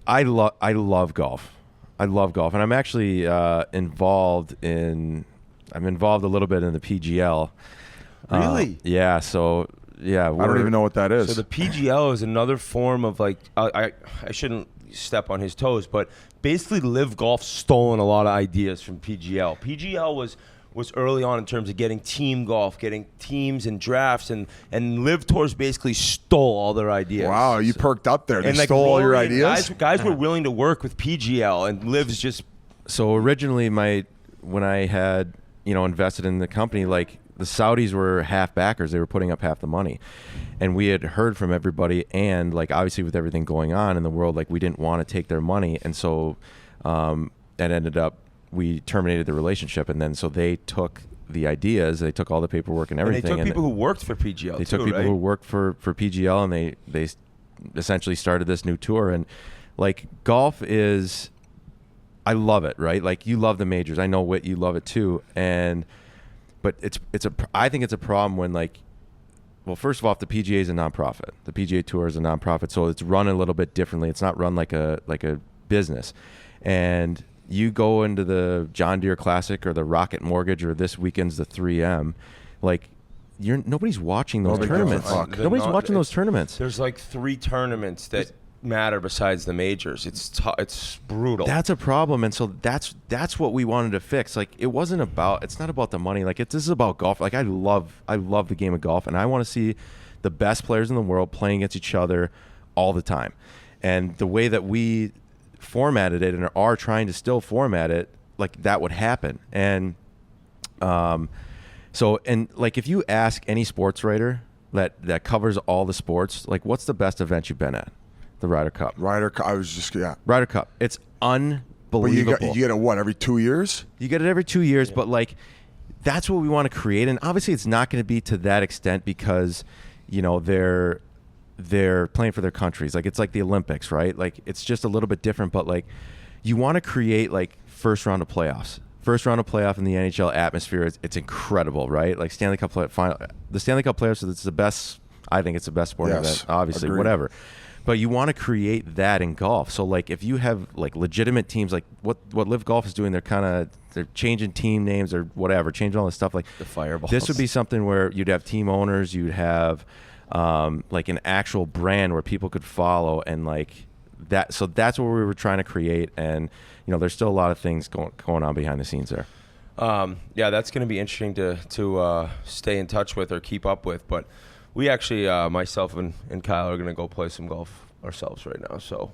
I love golf. I love golf, and I'm actually involved a little bit in the PGL. Really? Yeah. So yeah, I don't even know what that is. So the PGL is another form of like I shouldn't step on his toes, but basically LivGolf stolen a lot of ideas from PGL. PGL was early on in terms of getting team golf, getting teams and drafts, and Liv Tours basically stole all their ideas. Wow, you perked up there. They and like stole all your ideas? Guys were willing to work with PGL, and Liv's just... So originally when I had, invested in the company, like the Saudis were half backers. They were putting up half the money. And we had heard from everybody, and like obviously with everything going on in the world, like we didn't want to take their money. And so that ended up, we terminated the relationship, and then so they took the ideas, they took all the paperwork and everything. And they took people who worked for PGL. They took people who worked for PGL, and they essentially started this new tour. And like golf is, I love it, right? Like you love the majors. I know Whit, you love it too. But I think it's a problem when like, well, first of all, the PGA is a nonprofit. The PGA Tour is a nonprofit, so it's run a little bit differently. It's not run like a business, and you go into the John Deere Classic or the Rocket Mortgage or this weekend's the 3M, like nobody's watching those tournaments. Nobody's watching those tournaments. There's like 3 tournaments that matter besides the majors. It's brutal. That's a problem, and so that's what we wanted to fix. Like it's not about the money. Like this is about golf. Like I love the game of golf, and I want to see the best players in the world playing against each other all the time. And the way that we formatted it and are trying to still format it, like that would happen. And so like if you ask any sports writer that covers all the sports, like what's the best event you've been at? The Ryder Cup. Ryder Cup. Ryder Cup. It's unbelievable. But you get it what, every 2 years? You get it every 2 years, but like that's what we want to create. And obviously it's not going to be to that extent because they're playing for their countries. Like it's like the Olympics, right? Like it's just a little bit different, but like you want to create like first round of playoff in the NHL atmosphere. It's incredible, right? Like Stanley Cup final, the Stanley Cup playoffs. It's the best. I think it's the best sporting event. Obviously, agreed. Whatever. But you want to create that in golf. So like if you have like legitimate teams, like what LivGolf is doing, they're changing team names or whatever, changing all this stuff. Like the Fireballs. This would be something where you'd have team owners, you'd have like an actual brand where people could follow, and like that. So that's what we were trying to create. And there's still a lot of things going on behind the scenes there. Yeah, that's going to be interesting to stay in touch with or keep up with. But we actually, myself and Kyle are going to go play some golf ourselves right now. So